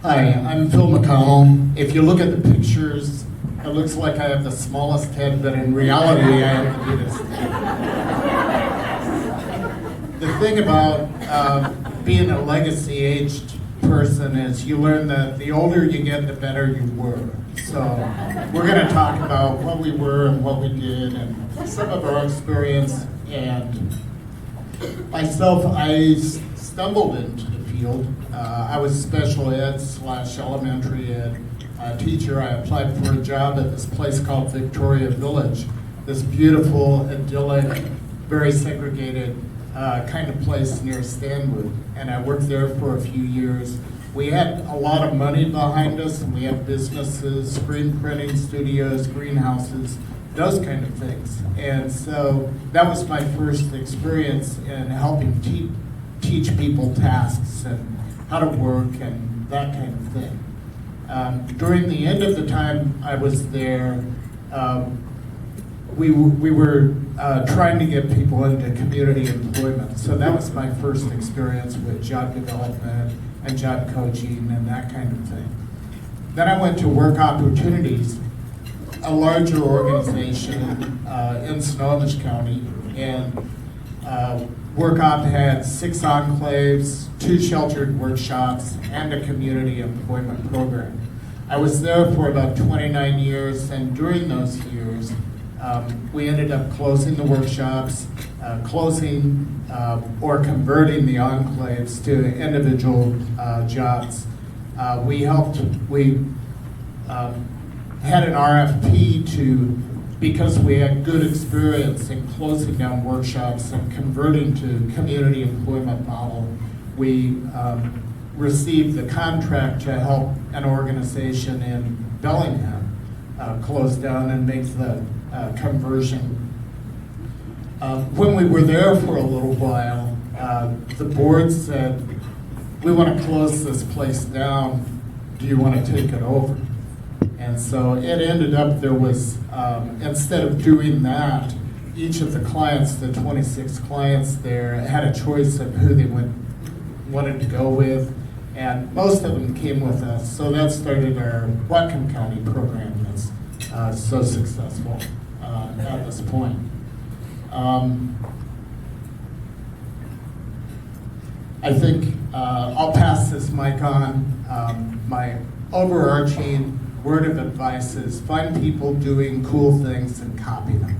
Hi, I'm Phil McConnell. If you look at the pictures, it looks like I have the smallest head, but in reality, I have the biggest head. The thing about being a legacy-aged person is you learn that the older you get, the better you were. So we're going to talk about what we were and what we did and some of our experience. And myself, I stumbled into the field. I was special ed / elementary ed teacher. I applied for a job at this place called Victoria Village, this beautiful, idyllic, very segregated kind of place near Stanwood. And I worked there for a few years. We had a lot of money behind us, and we had businesses, screen printing studios, greenhouses, those kind of things. And so that was my first experience in helping teach people tasks and how to work and that kind of thing. During the end of the time I was there, we were trying to get people into community employment. So that was my first experience with job development and job coaching and that kind of thing. Then I went to Work Opportunities, a larger organization in Snohomish County, and Work Op had 6 enclaves, 2 sheltered workshops, and a community employment program. I was there for about 29 years, and during those years, we ended up closing the workshops, closing or converting the enclaves to individual jobs. We had an RFP because we had good experience in closing down workshops and converting to community employment model, we received the contract to help an organization in Bellingham close down and make the conversion. When we were there for a little while, the board said, "We want to close this place down. Do you want to take it over?" And so it ended up there was, instead of doing that, each of the clients, the 26 clients there, had a choice of who they wanted to go with, and most of them came with us. So that started our Whatcom County program that's so successful at this point. I think I'll pass this mic on. My overarching word of advice is find people doing cool things and copy them.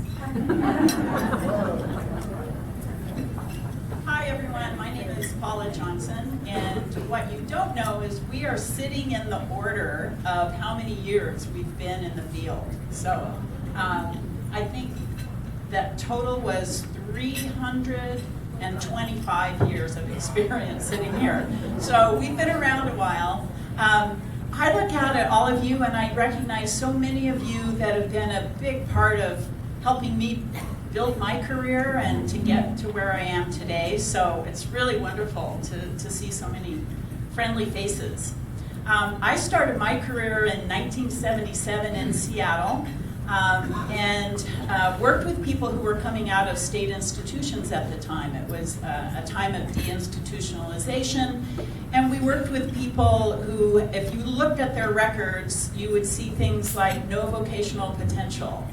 Hi everyone, my name is Paula Johnson, and what you don't know is we are sitting in the order of how many years we've been in the field. So I think that total was 325 years of experience sitting here. So we've been around a while. I look out at all of you and I recognize so many of you that have been a big part of helping me build my career and to get to where I am today. So it's really wonderful to see so many friendly faces. I started my career in 1977 in Seattle and worked with people who were coming out of state institutions at the time. It was a time of deinstitutionalization, and we worked with people who, if you looked at their records, you would see things like no vocational potential,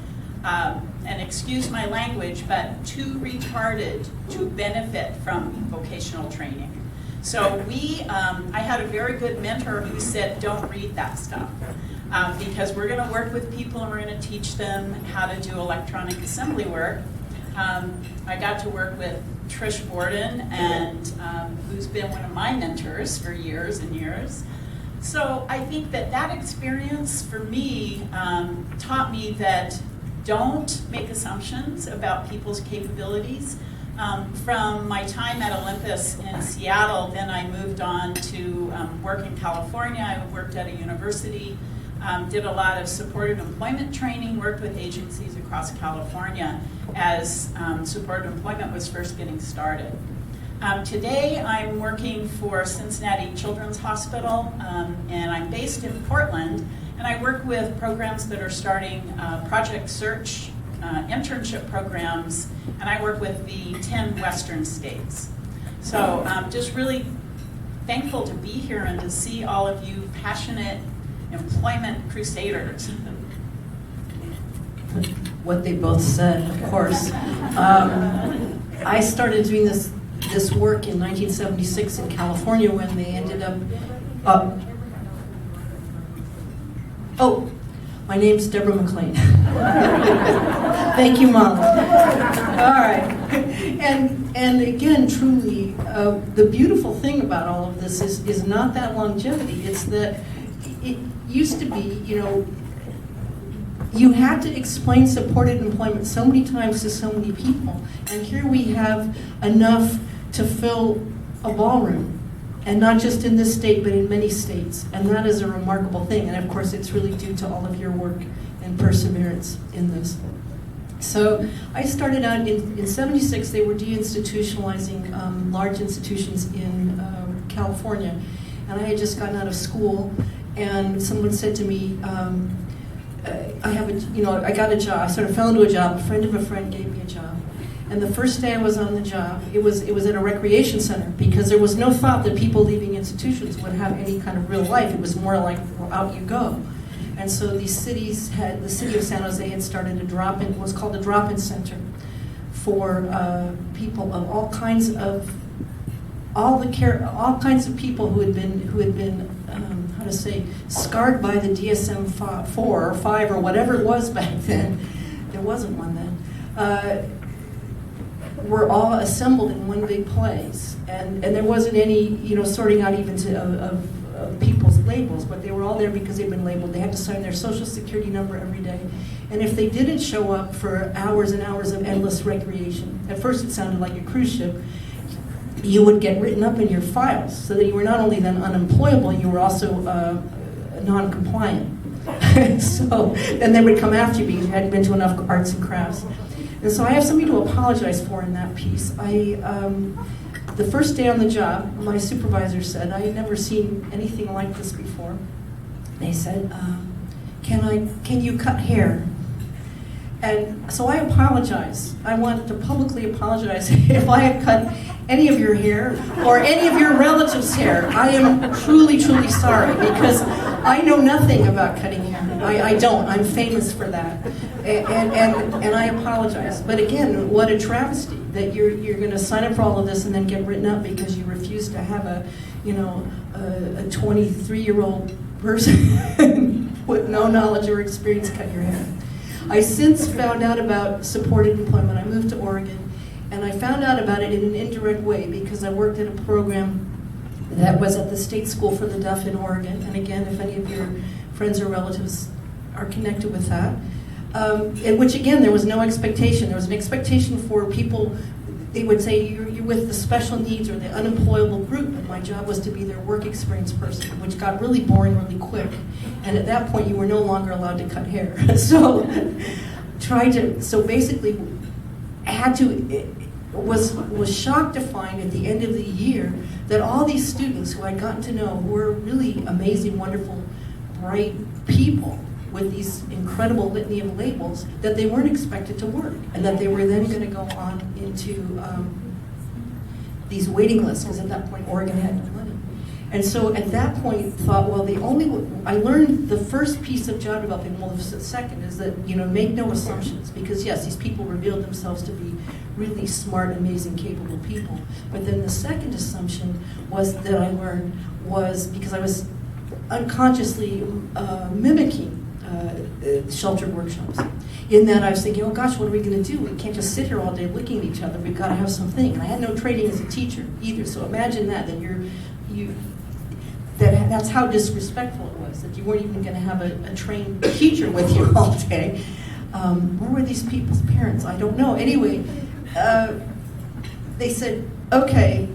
and excuse my language, but too retarded to benefit from vocational training. So I had a very good mentor who said, don't read that stuff. Because we're going to work with people and we're going to teach them how to do electronic assembly work. I got to work with Trish Borden, and who's been one of my mentors for years and years. So I think that experience for me taught me that don't make assumptions about people's capabilities. From my time at Olympus in Seattle, then I moved on to work in California. I worked at a university. Did a lot of supported employment training, worked with agencies across California as supported employment was first getting started. Today I'm working for Cincinnati Children's Hospital, and I'm based in Portland, and I work with programs that are starting project search, internship programs, and I work with the 10 western states. So just really thankful to be here and to see all of you passionate employment crusaders. What they both said, of course. I started doing this work in 1976 in California when they ended up. Oh, my name's Deborah McLean. Thank you, Mom. All right. And again, truly, the beautiful thing about all of this is not that longevity. It's that it used to be, you had to explain supported employment so many times to so many people. And here we have enough to fill a ballroom. And not just in this state, but in many states. And that is a remarkable thing. And of course, it's really due to all of your work and perseverance in this. So I started out in 76, they were deinstitutionalizing large institutions in California. And I had just gotten out of school, and someone said to me, I got a job. I sort of fell into a job. A friend of a friend gave me a job. And the first day I was on the job, it was at a recreation center, because there was no thought that people leaving institutions would have any kind of real life. It was more like, well, out you go. And so the city of San Jose had started a drop-in, it was called a drop-in center for people of all kinds of people who had been scarred by the DSM-4 or 5 or whatever it was back then. There wasn't one then. Were all assembled in one big place, and there wasn't any sorting out even of people's labels, but they were all there because they'd been labeled. They had to sign their social security number every day, and if they didn't show up for hours and hours of endless recreation, at first it sounded like a cruise ship, you would get written up in your files, so that you were not only then unemployable, you were also non-compliant. So then they would come after you because you hadn't been to enough arts and crafts. And so I have something to apologize for in that piece. The first day on the job, my supervisor said, I had never seen anything like this before. They said, can you cut hair? And so I apologize. I want to publicly apologize if I have cut any of your hair or any of your relatives' hair. I am truly, truly sorry, because I know nothing about cutting hair. I don't. I'm famous for that. And I apologize. But again, what a travesty that you're going to sign up for all of this and then get written up because you refuse to have a 23-year-old person with no knowledge or experience cut your hair. I since found out about supported employment. I moved to Oregon, and I found out about it in an indirect way because I worked at a program that was at the State School for the Deaf in Oregon. And again, if any of your friends or relatives are connected with that, in which again, there was no expectation. There was an expectation for people, they would say, you're with the special needs or the unemployable group, and my job was to be their work experience person, which got really boring really quick. And at that point, you were no longer allowed to cut hair. So basically, was shocked to find at the end of the year that all these students who I'd gotten to know, who were really amazing, wonderful, bright people with these incredible litany of labels, that they weren't expected to work, and that they were then going to go on into these waiting lists, because at that point Oregon had no money. And so at that point thought, well, I learned the first piece of job development, well, the second is that, make no assumptions, because yes, these people revealed themselves to be really smart, amazing, capable people. But then the second assumption that I learned was, because I was unconsciously mimicking sheltered workshops, in that I was thinking, oh gosh, what are we going to do? We can't just sit here all day looking at each other. We've got to have something. And I had no training as a teacher either. So imagine that that's how disrespectful it was, that you weren't even going to have a trained teacher with you all day. Where were these people's parents? I don't know. Anyway, they said, okay,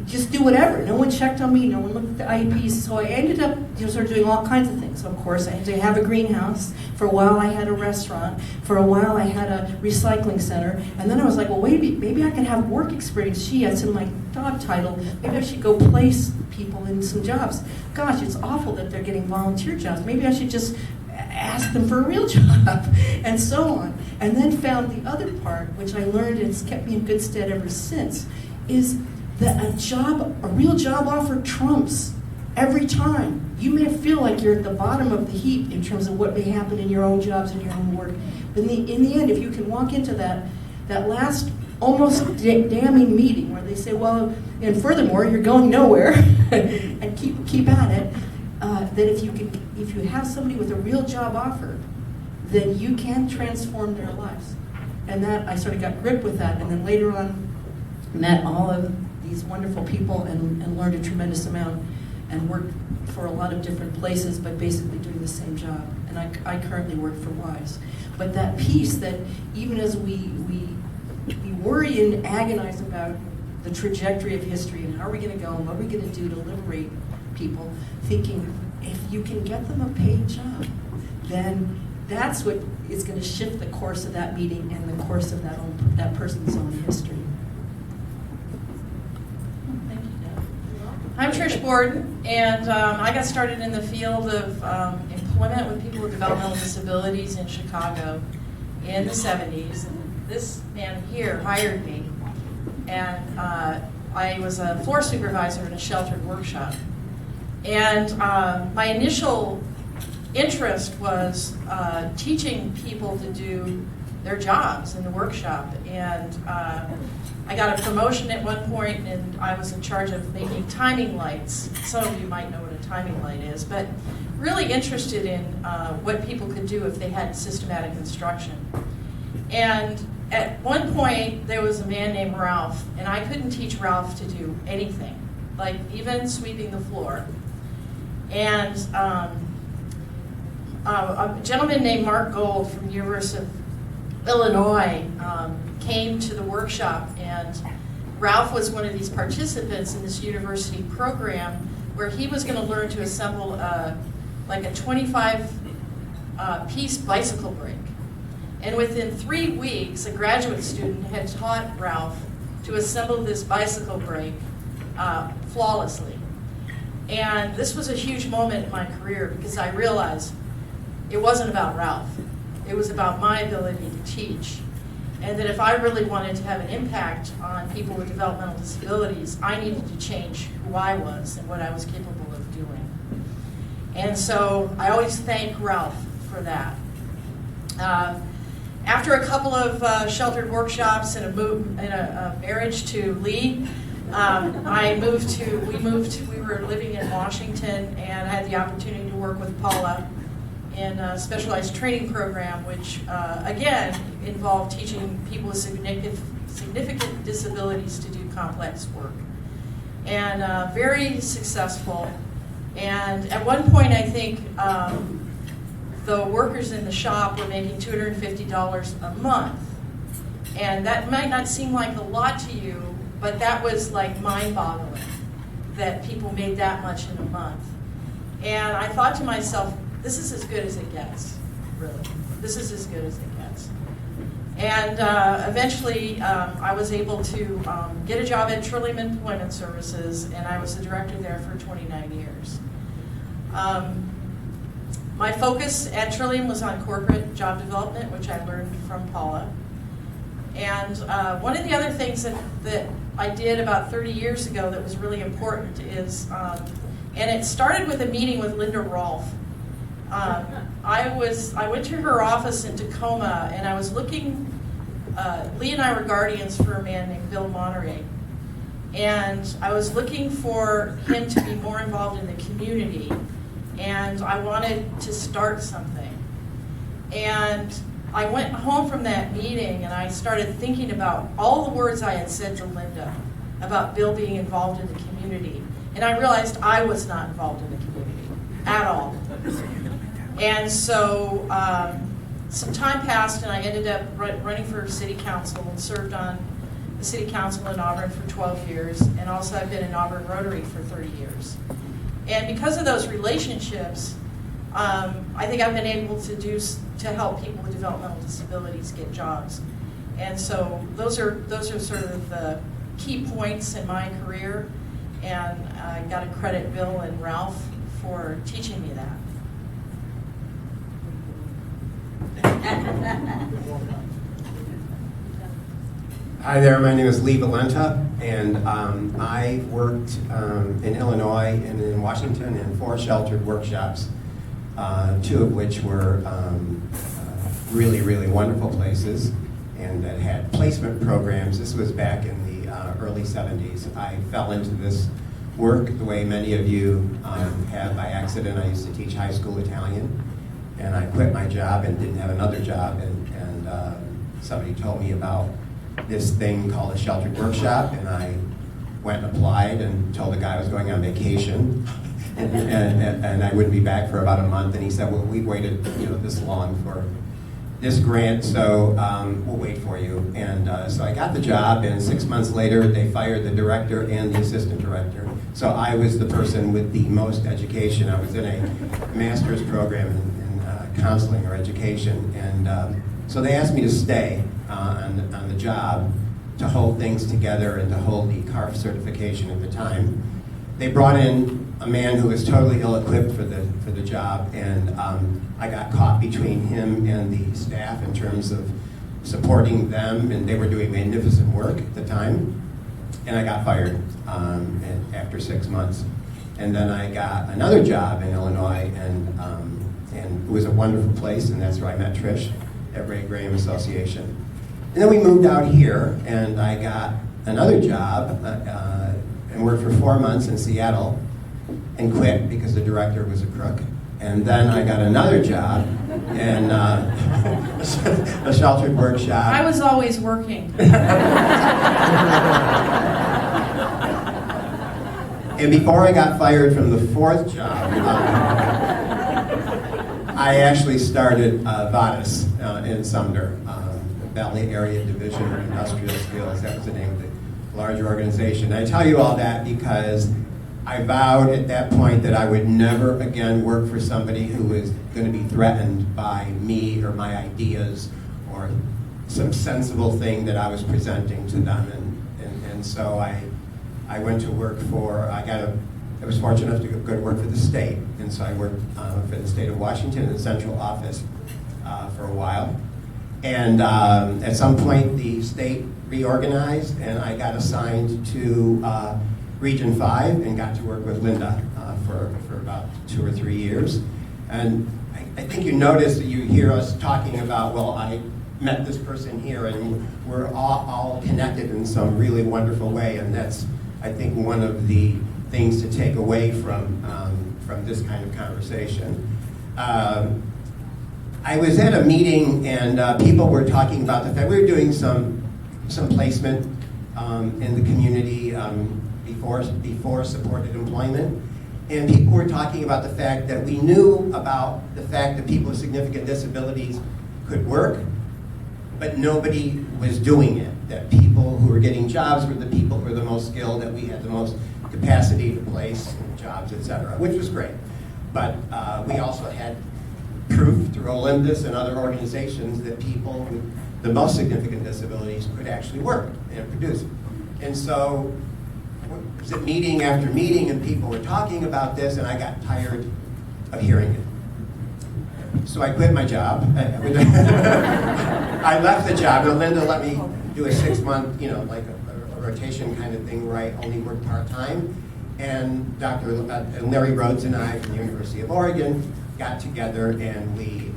just do whatever. No one checked on me. No one looked at the IEPs. So I ended up sort of doing all kinds of things. So of course, I had to have a greenhouse. For a while, I had a restaurant. For a while, I had a recycling center. And then I was like, well, wait, maybe I can have work experience. Gee, that's in my job title. Maybe I should go place people in some jobs. Gosh, it's awful that they're getting volunteer jobs. Maybe I should just ask them for a real job, and so on. And then found the other part, which I learned, and it's kept me in good stead ever since, is that a real job offer trumps every time. You may feel like you're at the bottom of the heap in terms of what may happen in your own jobs and your own work. But in the end, if you can walk into that last almost damning meeting where they say, well, and furthermore, you're going nowhere, and keep at it, that if you have somebody with a real job offer, then you can transform their lives. And that, I sort of got grip with that, and then later on met all of these wonderful people and learned a tremendous amount and worked for a lot of different places, but basically doing the same job. And I currently work for WISE. But that piece that even as we worry and agonize about the trajectory of history and how are we going to go and what are we going to do to liberate people, thinking if you can get them a paid job, then that's what is going to shift the course of that meeting and the course of that person's own history. Thank you, Deb. I'm Trish Borden, and I got started in the field of employment with people with developmental disabilities in Chicago in the 70s. And this man here hired me, and I was a floor supervisor in a sheltered workshop. And my initial interest was teaching people to do their jobs in the workshop. And I got a promotion at one point, and I was in charge of making timing lights. Some of you might know what a timing light is, but really interested in what people could do if they had systematic instruction. And at one point, there was a man named Ralph, and I couldn't teach Ralph to do anything, like even sweeping the floor. And a gentleman named Mark Gold from the University of Illinois came to the workshop, and Ralph was one of these participants in this university program where he was going to learn to assemble like a 25-piece bicycle brake. And within 3 weeks, a graduate student had taught Ralph to assemble this bicycle brake flawlessly. And this was a huge moment in my career because I realized it wasn't about Ralph. It was about my ability to teach. And that if I really wanted to have an impact on people with developmental disabilities, I needed to change who I was and what I was capable of doing. And so I always thank Ralph for that. After a couple of sheltered workshops and a marriage to Lee, we were living in Washington, and I had the opportunity to work with Paula in a specialized training program, which again involved teaching people with significant disabilities to do complex work. And very successful. And at one point, I think the workers in the shop were making $250 a month. And that might not seem like a lot to you, but that was like mind-boggling that people made that much in a month. And I thought to myself, this is as good as it gets, really. This is as good as it gets. And eventually, I was able to get a job at Trillium Employment Services, and I was the director there for 29 years. My focus at Trillium was on corporate job development, which I learned from Paula. And one of the other things that I did about 30 years ago that was really important is, and it started with a meeting with Linda Rolfe. I went to her office in Tacoma, and I was looking, Lee and I were guardians for a man named Bill Monterey. And I was looking for him to be more involved in the community, and I wanted to start something. And I went home from that meeting, and I started thinking about all the words I had said to Linda about Bill being involved in the community. And I realized I was not involved in the community at all. And so some time passed, and I ended up running for city council and served on the city council in Auburn for 12 years, and also I've been in Auburn Rotary for 30 years. And because of those relationships, I think I've been able to help people with developmental disabilities get jobs. And so those are sort of the key points in my career, and I got to credit Bill and Ralph for teaching me that. Hi there, my name is Lee Valenta, and I worked in Illinois and in Washington in 4 sheltered workshops, 2 of which were really, really wonderful places and that had placement programs. This was back in the early 70s. I fell into this work the way many of you have by accident. I used to teach high school Italian, and I quit my job and didn't have another job, and somebody told me about this thing called a sheltered workshop, and I went and applied and told the guy I was going on vacation and I wouldn't be back for about a month, and he said, well, we've waited this long for this grant, so we'll wait for you. And so I got the job, and 6 months later they fired the director and the assistant director. So I was the person with the most education. I was in a master's program in counseling or education, and so they asked me to stay on the job to hold things together and to hold the CARF certification at the time. They brought in a man who was totally ill-equipped for the job, and I got caught between him and the staff in terms of supporting them, and they were doing magnificent work at the time, and I got fired after 6 months. And then I got another job in Illinois, and it was a wonderful place, and that's where I met Trish at Ray Graham Association. And then we moved out here, and I got another job and worked for 4 months in Seattle and quit because the director was a crook. And then I got another job in a sheltered workshop. I was always working. And before I got fired from the 4th job, I actually started Vadis in Sumner, Valley Area Division of Industrial Skills. That was the name of the larger organization. And I tell you all that because I vowed at that point that I would never again work for somebody who was going to be threatened by me or my ideas or some sensible thing that I was presenting to them. And so I went to work for, I was fortunate enough to go to work for the state. And so I worked for the state of Washington in the central office for a while. And at some point the state reorganized, and I got assigned to Region 5 and got to work with Linda for about 2 or 3 years. And I think you notice that you hear us talking about, well, I met this person here, and we're all connected in some really wonderful way, and that's, I think, one of the things to take away from this kind of conversation. I was at a meeting, and people were talking about the fact we were doing some placement in the community before supported employment, and people were talking about the fact that we knew about the fact that people with significant disabilities could work, but nobody was doing it. That people who were getting jobs were the people who were the most skilled, that we had the most capacity to place jobs, etc., which was great. But we also had proof through Olympus and other organizations that people with the most significant disabilities could actually work and produce. And so it was at meeting after meeting, and people were talking about this, and I got tired of hearing it. So I quit my job. I left the job, and Linda let me do a 6-month, like a rotation kind of thing where I only worked part-time. And Dr. Larry Rhodes and I from the University of Oregon got together, and we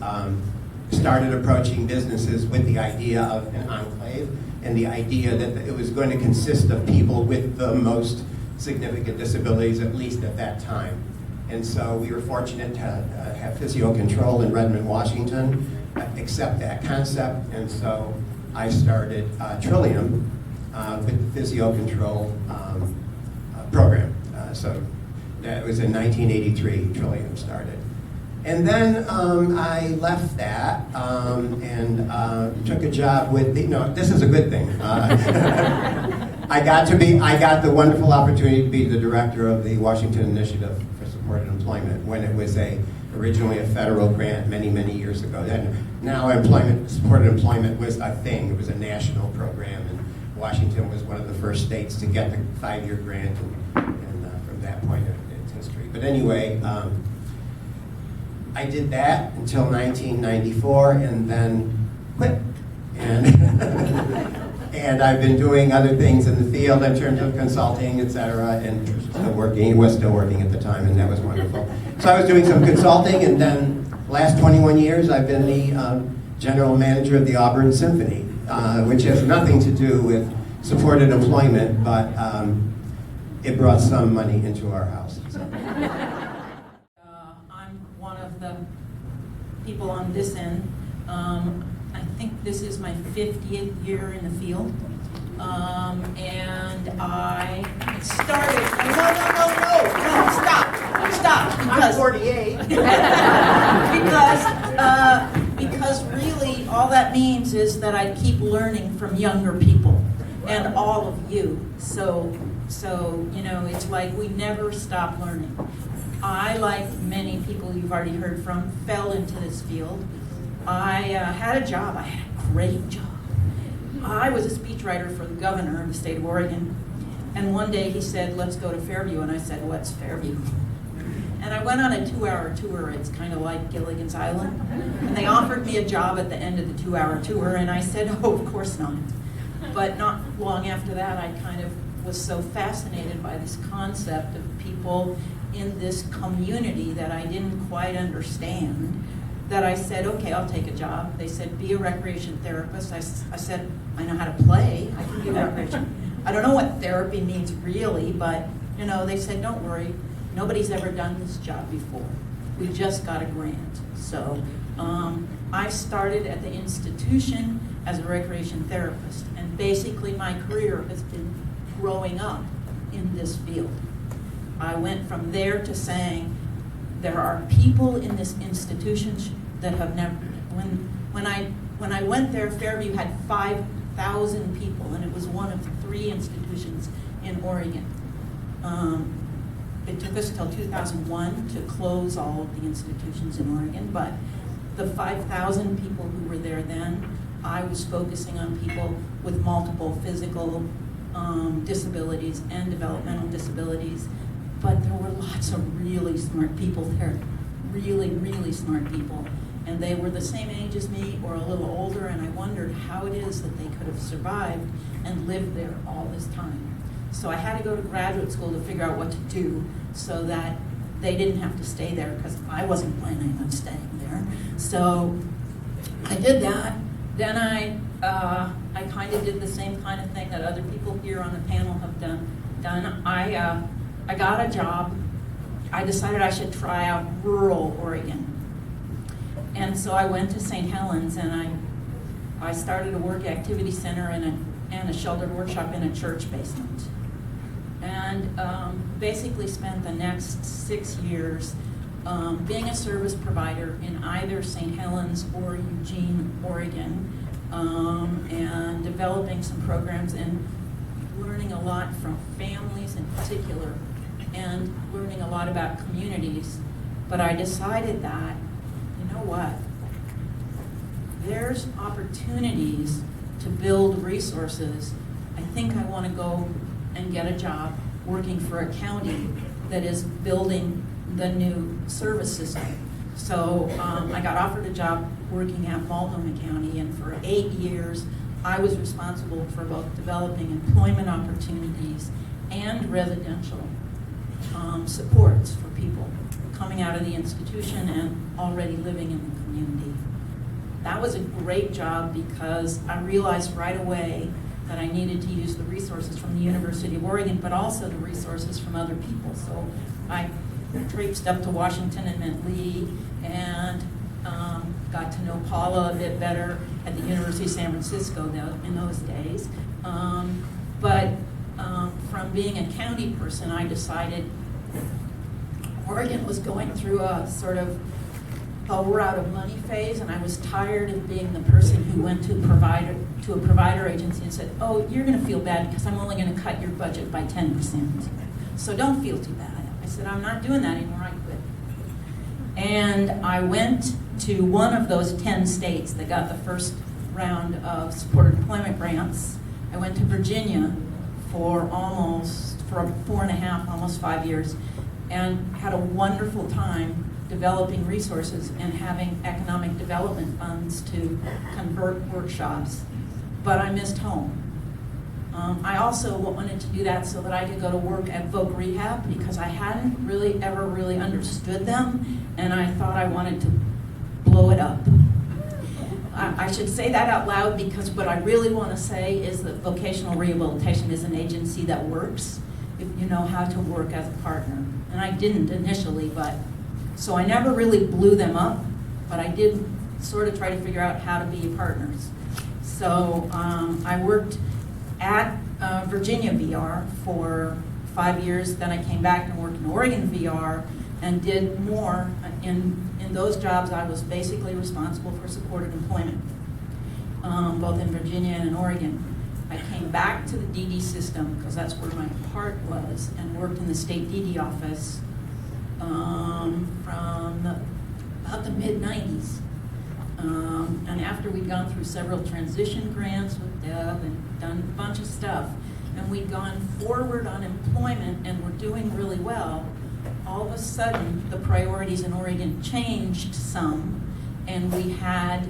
started approaching businesses with the idea of an enclave and the idea that it was going to consist of people with the most significant disabilities, at least at that time. And so we were fortunate to have Physio Control in Redmond, Washington, accept that concept. And so I started Trillium with the Physio Control program. So that was in 1983, Trillium started. And then I left that and took a job with this is a good thing. I got the wonderful opportunity to be the director of the Washington Initiative for Supported Employment when it was originally a federal grant many, many years ago. Then now supported employment was a thing. It was a national program, and Washington was one of the first states to get the 5-year grant, and from that point in its history. But anyway, I did that until 1994, and then quit. And And I've been doing other things in the field in terms of consulting, et cetera, and was still working at the time, and that was wonderful. So I was doing some consulting, and then last 21 years I've been the general manager of the Auburn Symphony, which has nothing to do with supported employment, but it brought some money into our house. So. I'm one of the people on this end. I think this is my 50th year in the field. And I started, no, stop. I'm 48. Because really all that means is that I keep learning from younger people and all of you. So you know, it's like we never stop learning. I, like many people you've already heard from, fell into this field. I had a job. I had a great job. I was a speechwriter for the governor of the state of Oregon. And one day he said, let's go to Fairview. And I said, what's Fairview? And I went on a 2-hour tour. It's kind of like Gilligan's Island. And they offered me a job at the end of the 2-hour tour. And I said, oh, of course not. But not long after that, I kind of was so fascinated by this concept of people in this community that I didn't quite understand, that I said, okay, I'll take a job. They said, be a recreation therapist. I said, I know how to play. I can do recreation. I don't know what therapy means really, but you know, they said, don't worry. Nobody's ever done this job before. We just got a grant. So I started at the institution as a recreation therapist, and basically my career has been growing up in this field. I went from there to saying, there are people in this institution that have never, when I went there, Fairview had 5,000 people, and it was one of 3 institutions in Oregon. It took us till 2001 to close all of the institutions in Oregon, but the 5,000 people who were there then, I was focusing on people with multiple physical disabilities and developmental disabilities. But there were lots of really smart people there, really, really smart people. And they were the same age as me or a little older, and I wondered how it is that they could have survived and lived there all this time. So I had to go to graduate school to figure out what to do so that they didn't have to stay there, because I wasn't planning on staying there. So I did that. Then I kind of did the same kind of thing that other people here on the panel have done. I got a job. I decided I should try out rural Oregon. And so I went to St. Helens, and I started a work activity center and a sheltered workshop in a church basement. And basically spent the next 6 years being a service provider in either St. Helens or Eugene, Oregon, and developing some programs and learning a lot from families in particular, and learning a lot about communities. But I decided that, you know what, there's opportunities to build resources. I think I want to go and get a job working for a county that is building the new service system. So I got offered a job working at Multnomah County, and for 8 years I was responsible for both developing employment opportunities and residential supports for people coming out of the institution and already living in the community. That was a great job because I realized right away that I needed to use the resources from the University of Oregon, but also the resources from other people. So I traipsed up to Washington and met Lee, and got to know Paula a bit better at the University of San Francisco in those days. But from being a county person, I decided Oregon was going through a sort of we're out of money phase, and I was tired of being the person who went to a provider agency and said, oh, you're going to feel bad because I'm only going to cut your budget by 10%. So don't feel too bad. I said, I'm not doing that anymore, I quit. And I went to one of those 10 states that got the first round of supported employment grants. I went to Virginia for 4.5, almost 5 years, and had a wonderful time developing resources and having economic development funds to convert workshops. But I missed home. I also wanted to do that so that I could go to work at Voc Rehab because I hadn't really ever really understood them, and I thought I wanted to blow it up. I should say that out loud because what I really want to say is that vocational rehabilitation is an agency that works if you know how to work as a partner. And I didn't initially, so I never really blew them up, but I did sort of try to figure out how to be partners. So I worked at Virginia VR for 5 years, then I came back and worked in Oregon VR and did more. In those jobs, I was basically responsible for supported employment, both in Virginia and in Oregon. I came back to the DD system because that's where my heart was, and worked in the state DD office from about the mid-90s. And after we'd gone through several transition grants with Deb and done a bunch of stuff, and we'd gone forward on employment and were doing really well, all of a sudden the priorities in Oregon changed some, and we had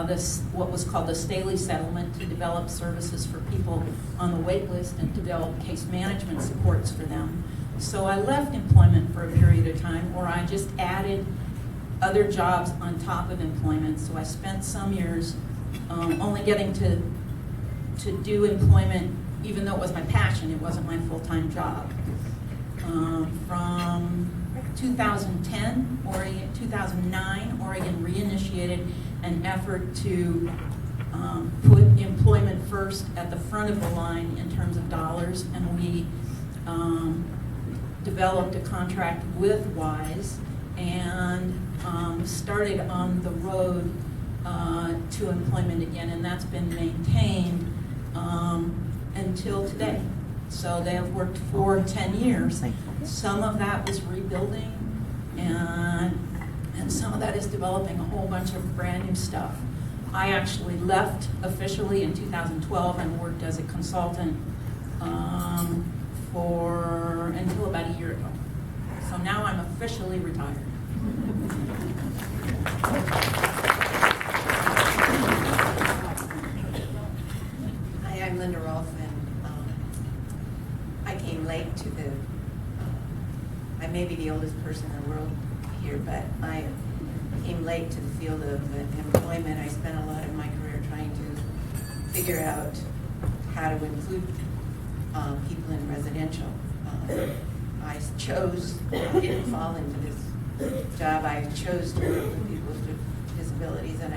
this what was called the Staley settlement to develop services for people on the wait list and develop case management supports for them. So I left employment for a period of time, or I just added other jobs on top of employment. So I spent some years only getting to do employment, even though it was my passion, it wasn't my full-time job. From 2010, 2009, Oregon reinitiated an effort to put employment first at the front of the line in terms of dollars, and we developed a contract with WISE and started on the road to employment again, and that's been maintained until today. So they have worked for 10 years. Some of that was rebuilding, and some of that is developing a whole bunch of brand new stuff. I actually left officially in 2012 and worked as a consultant until about a year ago. So now I'm officially retired. Hi, I'm Linda Rolfe, and I came late to the, I may be the oldest person in the world here, but I came late to the field of employment. I spent a lot of my career trying to figure out how to include people in residential. I didn't fall into this job. I chose to work with people with disabilities, and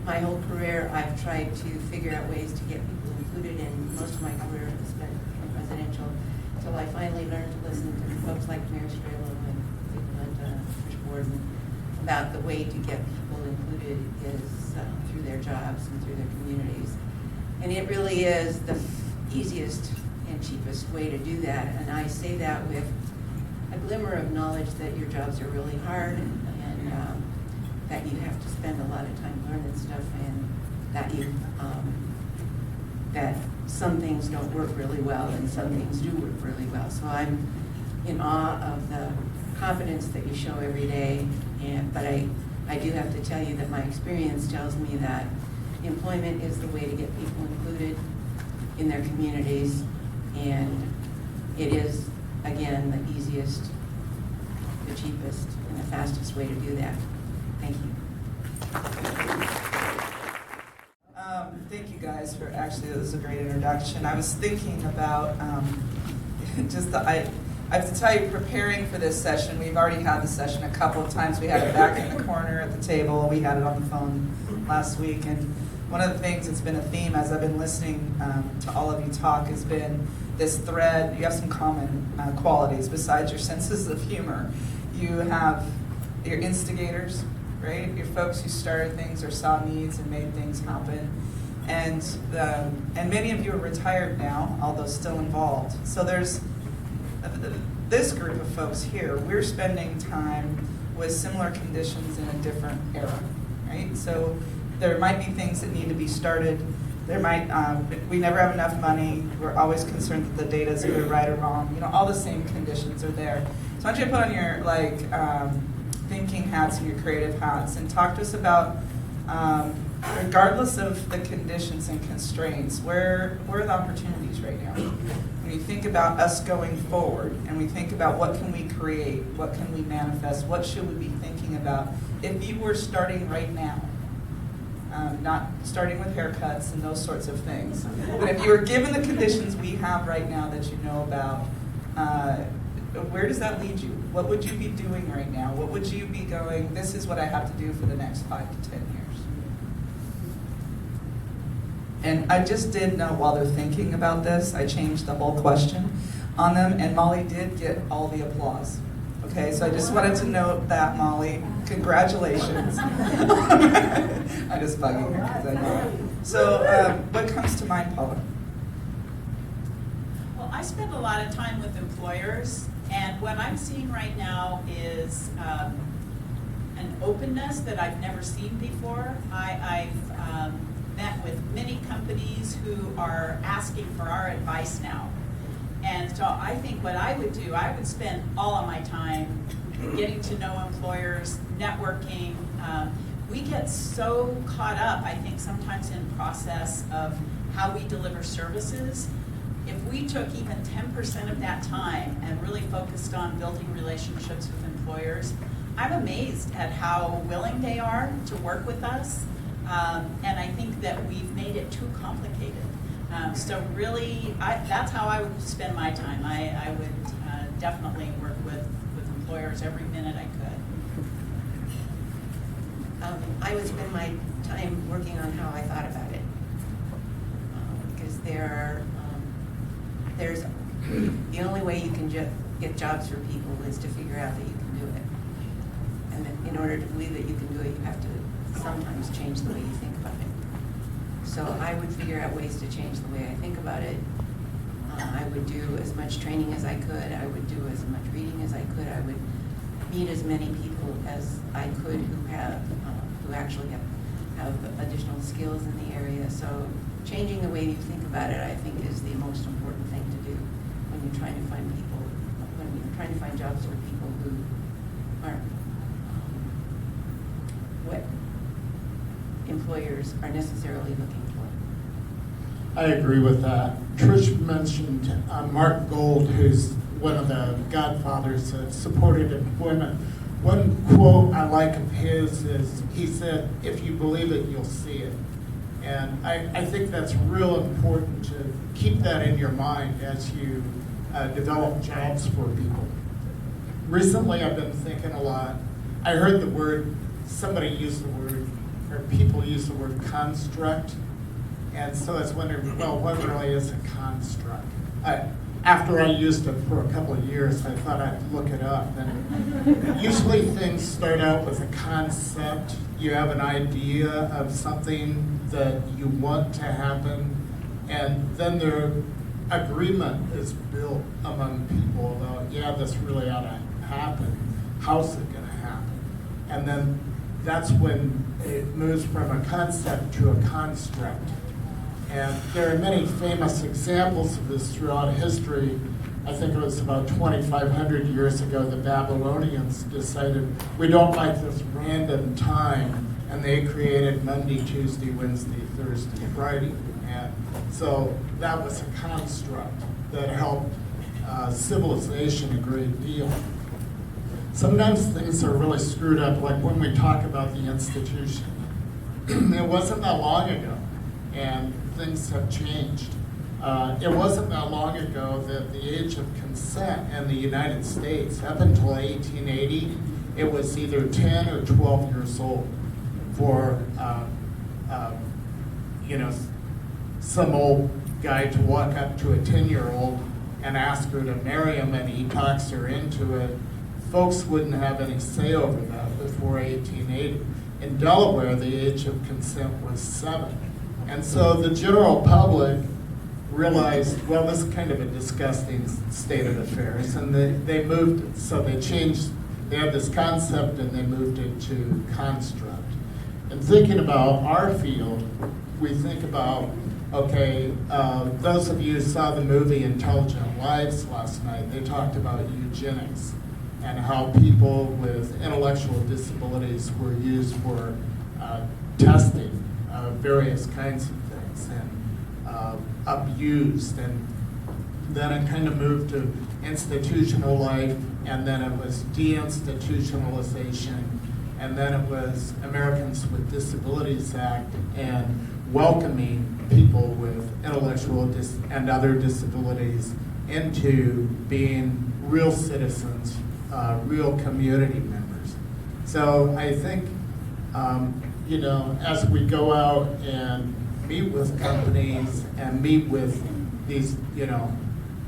my whole career I've tried to figure out ways to get people included, and most of my career was spent in residential until I finally learned to listen to folks like Mary Strelo and Trish Borden about the way to get people included is through their jobs and through their communities. And it really is the easiest and cheapest way to do that. And I say that with a glimmer of knowledge that your jobs are really hard, and that you have to spend a lot of time learning stuff, and that some things don't work really well and some things do work really well. So I'm in awe of the confidence that you show every day. But I do have to tell you that my experience tells me that employment is the way to get people included in their communities, and it is, again, the easiest, the cheapest, and the fastest way to do that. Thank you. Thank you guys for that was a great introduction. I was thinking about I have to tell you, preparing for this session, we've already had the session a couple of times. We had it back in the corner at the table. We had it on the phone last week. And one of the things that's been a theme as I've been listening to all of you talk has been this thread. You have some common qualities besides your senses of humor. You have your instigators, right? Your folks who started things or saw needs and made things happen. And many of you are retired now, although still involved. So there's this group of folks here. We're spending time with similar conditions in a different era, right? So there might be things that need to be started. There might we never have enough money. We're always concerned that the data is either right or wrong. You know, all the same conditions are there. So I want you to put on your thinking hats and your creative hats and talk to us about regardless of the conditions and constraints, where are the opportunities right now? When you think about us going forward, and we think about what can we create, what can we manifest, what should we be thinking about if you were starting right now? Not starting with haircuts and those sorts of things. But if you were given the conditions we have right now that you know about, where does that lead you? What would you be doing right now? What would you be going, this is what I have to do for the next 5 to 10 years? And I just did note while they're thinking about this, I changed the whole question on them, and Molly did get all the applause. Okay, so I just wanted to note that, Molly. Congratulations. I'm just bugging her because I know. So, what comes to mind, Paula? Well, I spend a lot of time with employers, and what I'm seeing right now is an openness that I've never seen before. I've met with many companies who are asking for our advice now. And so I think what I would do, I would spend all of my time getting to know employers, networking. We get so caught up, I think, sometimes in process of how we deliver services. If we took even 10% of that time and really focused on building relationships with employers, I'm amazed at how willing they are to work with us. And I think that we've made it too complicated. So really, that's how I would spend my time. I would definitely work with employers every minute I could. I would spend my time working on how I thought about it. Because there's the only way you can get jobs for people is to figure out that you can do it. And that in order to believe that you can do it, you have to sometimes change the way you think about it. So I would figure out ways to change the way I think about it. I would do as much training as I could. I would do as much reading as I could. I would meet as many people as I could who actually have additional skills in the area. So changing the way you think about it, I think, is the most important thing to do when you're trying to find people, when you're trying to find jobs for people who aren't what employers are necessarily looking for. I agree with that. Trish mentioned Mark Gold, who's one of the godfathers of supported employment. One quote I like of his is, he said, "If you believe it, you'll see it." And I think that's real important to keep that in your mind as you develop jobs for people. Recently, I've been thinking a lot. I heard the word, somebody used the word, or people use the word construct. And so I was wondering, well, what really is a construct? After I used it for a couple of years, I thought I'd look it up. And usually things start out with a concept. You have an idea of something that you want to happen, and then their agreement is built among people about, yeah, this really ought to happen. How's it going to happen? And then that's when it moves from a concept to a construct. And there are many famous examples of this throughout history. I think it was about 2,500 years ago, the Babylonians decided, we don't like this random time, and they created Monday, Tuesday, Wednesday, Thursday, Friday. And so that was a construct that helped civilization a great deal. Sometimes things are really screwed up, like when we talk about the institution. It wasn't that long ago, and things have changed. It wasn't that long ago that the age of consent in the United States, up until 1880, it was either 10 or 12 years old for, some old guy to walk up to a 10-year-old and ask her to marry him, and he talks her into it. Folks wouldn't have any say over that before 1880. In Delaware, the age of consent was 7. And so the general public realized, well, this is kind of a disgusting state of affairs, and they moved it. So they changed, they had this concept and they moved it to construct. And thinking about our field, we think about, okay, those of you who saw the movie Intelligent Lives last night, they talked about eugenics and how people with intellectual disabilities were used for testing various kinds of things and abused. And then it kind of moved to institutional life, and then it was deinstitutionalization, and then it was Americans with Disabilities Act and welcoming people with intellectual and other disabilities into being real citizens, real community members. So I think, you know, as we go out and meet with companies and meet with these, you know,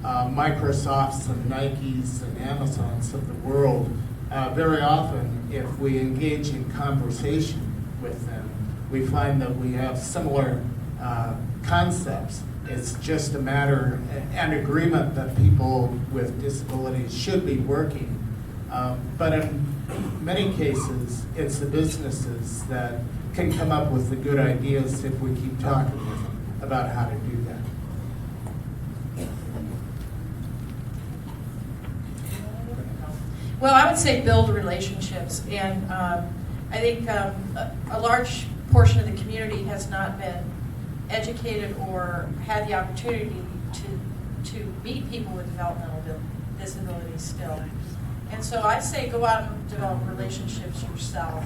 Microsofts and Nikes and Amazons of the world, very often if we engage in conversation with them, we find that we have similar concepts. It's just a matter, an agreement that people with disabilities should be working. But in many cases, it's the businesses that can come up with the good ideas if we keep talking with them about how to do that. Well, I would say build relationships, and I think a large portion of the community has not been educated or had the opportunity to meet people with developmental disabilities still. And so I say go out and develop relationships yourself.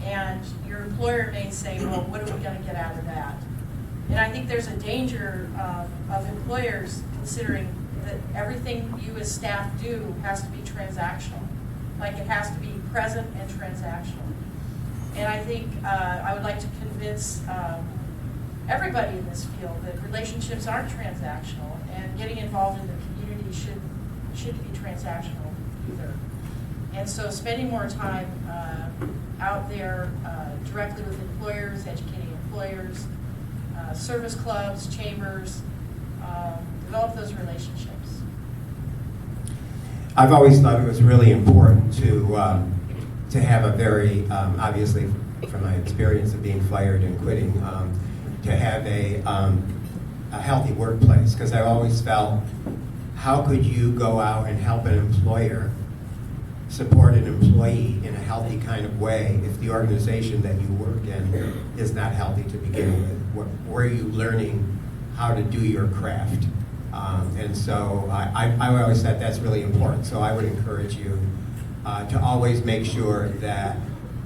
And your employer may say, well, what are we going to get out of that? And I think there's a danger of employers considering that everything you as staff do has to be transactional. Like it has to be present and transactional. And I think I would like to convince everybody in this field that relationships aren't transactional, and getting involved in the community shouldn't be transactional either. And so spending more time out there directly with employers, educating employers, service clubs, chambers, develop those relationships. I've always thought it was really important to have a very, obviously from my experience of being fired and quitting, to have a healthy workplace, because I always felt, how could you go out and help an employer support an employee in a healthy kind of way if the organization that you work in is not healthy to begin with? Where are you learning how to do your craft? And so I always thought that's really important. So I would encourage you to always make sure that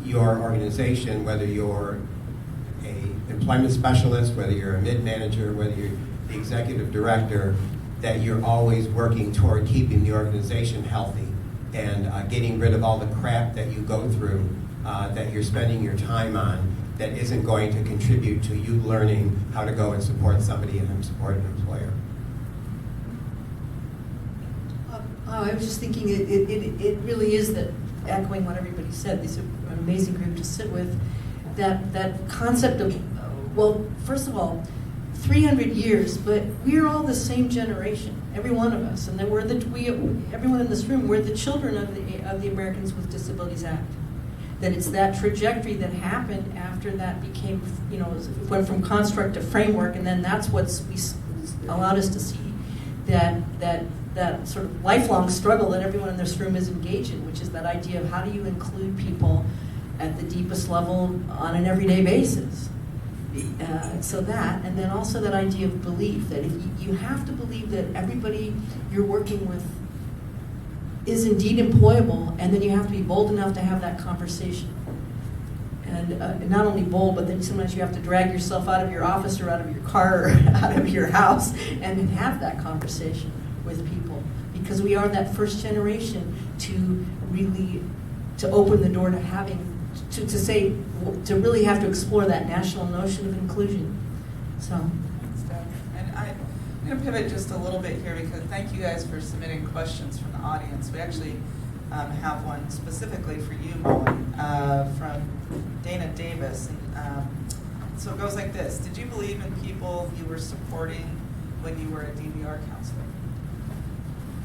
your organization, whether you're an employment specialist, whether you're a mid-manager, whether you're the executive director, that you're always working toward keeping the organization healthy and getting rid of all the crap that you go through, that you're spending your time on, that isn't going to contribute to you learning how to go and support somebody and support an employer. I was just thinking it really is that, echoing what everybody said, these are an amazing group to sit with, that concept of, well, first of all, 300 years, but we're all the same generation, every one of us, and then everyone in this room, we're the children of the Americans with Disabilities Act. That it's that trajectory that happened after that became, you know, went from construct to framework, and then that's what's allowed us to see that sort of lifelong struggle that everyone in this room is engaged in, which is that idea of how do you include people at the deepest level on an everyday basis. So that, and then also that idea of belief, that if you have to believe that everybody you're working with is indeed employable, and then you have to be bold enough to have that conversation. And not only bold, but then sometimes you have to drag yourself out of your office or out of your car or out of your house and then have that conversation with people. Because we are that first generation to really, to open the door to having, to really have to explore that national notion of inclusion. So. Thanks, Deb. And I'm going to pivot just a little bit here, because thank you guys for submitting questions from the audience. We actually have one specifically for you, Molly, from Dana Davis. And, so it goes like this. Did you believe in people you were supporting when you were a DVR counselor?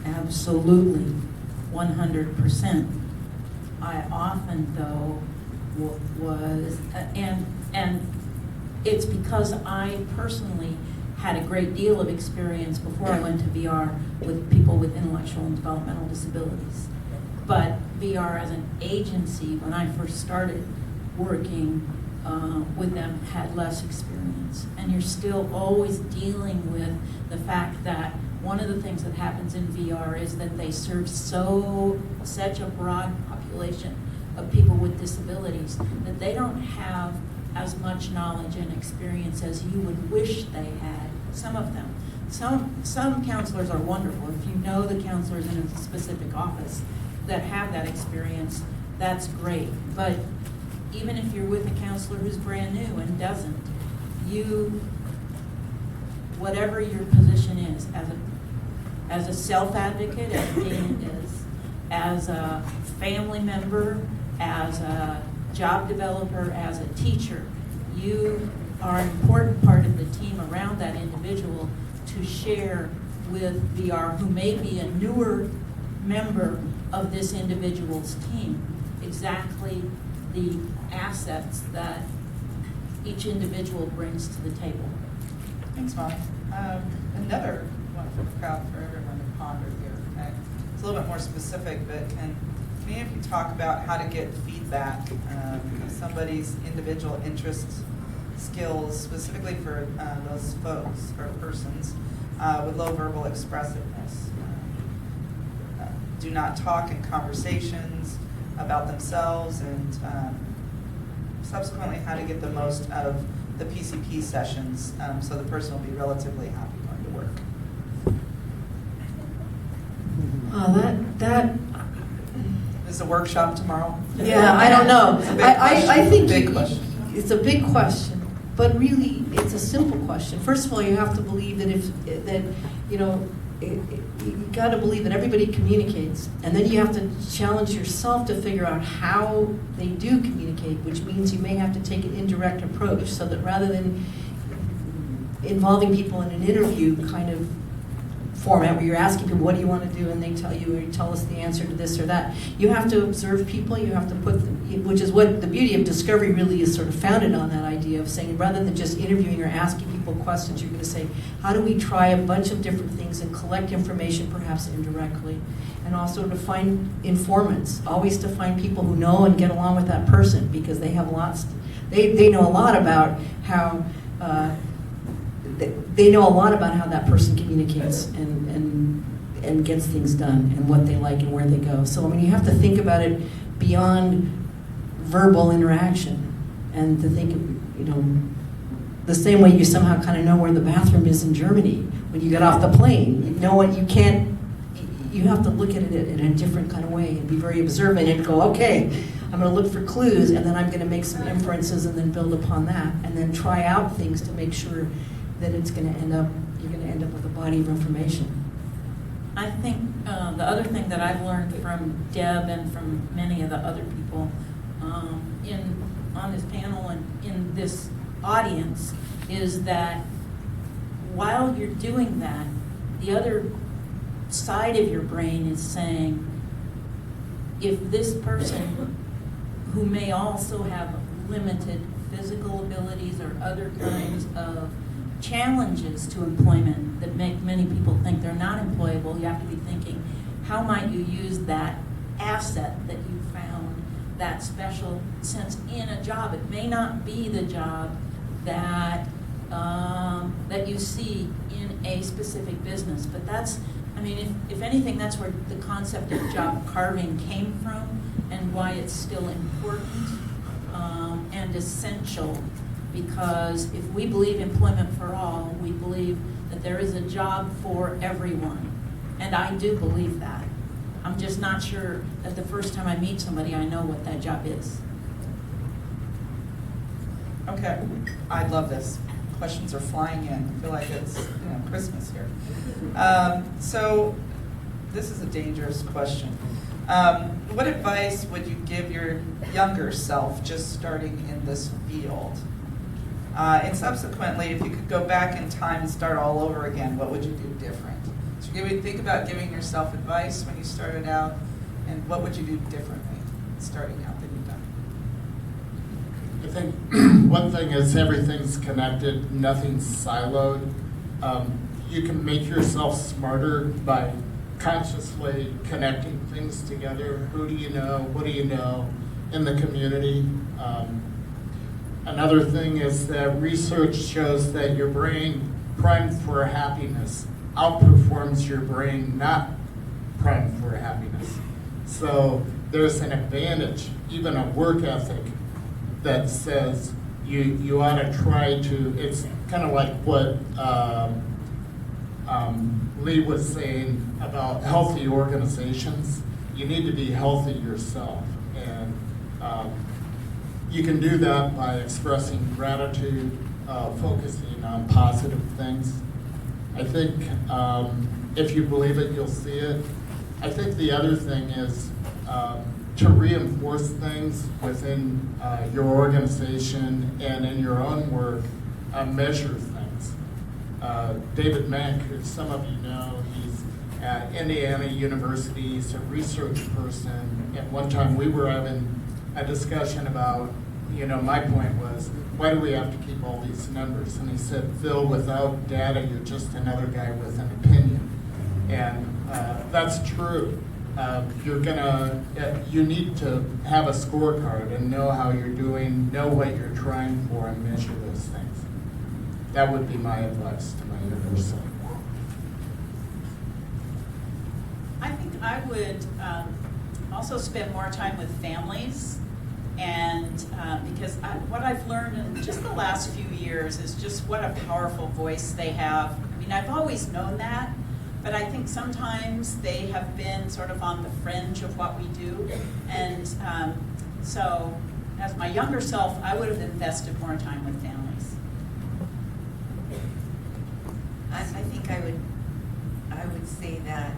Absolutely, 100%. I often, though, was, and it's because I personally had a great deal of experience before I went to VR with people with intellectual and developmental disabilities. But VR as an agency, when I first started working, with them had less experience. And you're still always dealing with the fact that one of the things that happens in VR is that they serve such a broad population of people with disabilities that they don't have as much knowledge and experience as you would wish they had, some of them. Some counselors are wonderful. If you know the counselors in a specific office that have that experience, that's great. But even if you're with a counselor who's brand new and doesn't, whatever your position is, as a self-advocate, as a family member, as a job developer, as a teacher, you are an important part of the team around that individual to share with VR, who may be a newer member of this individual's team, exactly the assets that each individual brings to the table. Thanks, Molly. Another one for the crowd, for everyone to ponder here. Okay? It's a little bit more specific, but can any of you talk about how to get feedback of somebody's individual interests, skills, specifically for those folks or persons with low verbal expressiveness? Do not talk in conversations about themselves, and subsequently how to get the most out of the PCP sessions so the person will be relatively happy going to work. That Is the workshop tomorrow? yeah, I don't know. It's a big I think big question. it's a big question, but really it's a simple question. First of all, you have to believe that you got to believe that everybody communicates, and then you have to challenge yourself to figure out how they do communicate, which means you may have to take an indirect approach, so that rather than involving people in an interview kind of format where you're asking people, what do you want to do, and they tell you, or you tell us the answer to this or that. You have to observe people, you have to put them, which is what the beauty of discovery really is sort of founded on, that idea of saying, rather than just interviewing or asking people questions, you're going to say, how do we try a bunch of different things and collect information perhaps indirectly? And also to find informants, always to find people who know and get along with that person, because they have lots, they know a lot about how, they know a lot about how that person communicates and gets things done, and what they like and where they go. So, I mean, you have to think about it beyond verbal interaction, and to think of, the same way you somehow kind of know where the bathroom is in Germany when you get off the plane. You know what, you have to look at it in a different kind of way and be very observant and go, okay, I'm going to look for clues, and then I'm going to make some inferences and then build upon that, and then try out things to make sure that you're going to end up with a body of information. I think the other thing that I've learned from Deb and from many of the other people on this panel and in this audience is that while you're doing that, the other side of your brain is saying, if this person, who may also have limited physical abilities or other kinds of challenges to employment that make many people think they're not employable, you have to be thinking, how might you use that asset that you found, that special sense in a job? It may not be the job that you see in a specific business, but that's, I mean, if anything, that's where the concept of job carving came from, and why it's still important and essential. Because if we believe employment for all, we believe that there is a job for everyone. And I do believe that. I'm just not sure that the first time I meet somebody, I know what that job is. Okay, I love this. Questions are flying in. I feel like it's Christmas here. So this is a dangerous question. What advice would you give your younger self just starting in this field? And subsequently, if you could go back in time and start all over again, what would you do different? So think about giving yourself advice when you started out, and what would you do differently starting out than you've done? I think one thing is everything's connected, nothing's siloed. You can make yourself smarter by consciously connecting things together. Who do you know? What do you know in the community? Another thing is that research shows that your brain primed for happiness outperforms your brain not primed for happiness. So there's an advantage, even a work ethic, that says you ought to try to, it's kind of like what Lee was saying about healthy organizations. You need to be healthy yourself. And you can do that by expressing gratitude, focusing on positive things. I think if you believe it, you'll see it. I think the other thing is to reinforce things within your organization and in your own work, measure things. David Mank, who some of you know, he's at Indiana University, he's a research person, and one time we were having a discussion about, my point was, why do we have to keep all these numbers? And he said, Phil, without data, you're just another guy with an opinion. And that's true. You need to have a scorecard and know how you're doing, know what you're trying for, and measure those things. That would be my advice to my younger self. I think I would also spend more time with families, and because what I've learned in just the last few years is just what a powerful voice they have. I mean, I've always known that, but I think sometimes they have been sort of on the fringe of what we do, and so as my younger self, I would have invested more time with families. I think I would say that